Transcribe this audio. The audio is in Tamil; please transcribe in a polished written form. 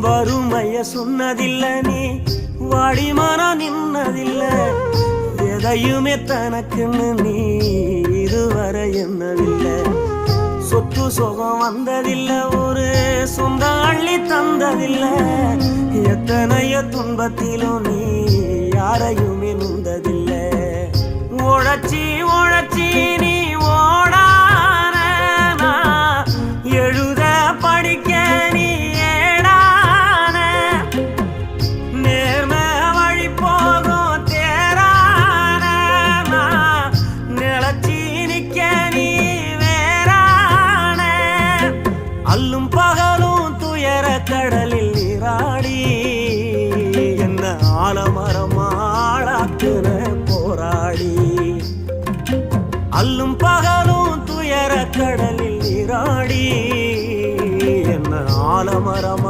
வறுமைய சொன்னதில்ல நீ வாடிமரம் நின்னதில்ல எதையுமே தனக்குன்னு நீ இதுவரை என்னதில்லை சொத்து சுகம் வந்ததில்ல ஒரு சொந்த அள்ளி தந்ததில்ல எத்தனைய துன்பத்திலும் நீ யாரையுமே நுந்ததில்ல உழைச்சி உழைச்சி நீ ஓடான எழுத படிக்க நீ ஏடான நேர்ம வழி போகும் தேரான நிலச்சி நிக்க நீ அல்லும் பகலும் துயர கடலில் நீராடி என்ன ஆலமரமாளாக்குற போராடி அல்லும் பகலும் துயர கடலில் நீராடி என்ன ஆலமரமா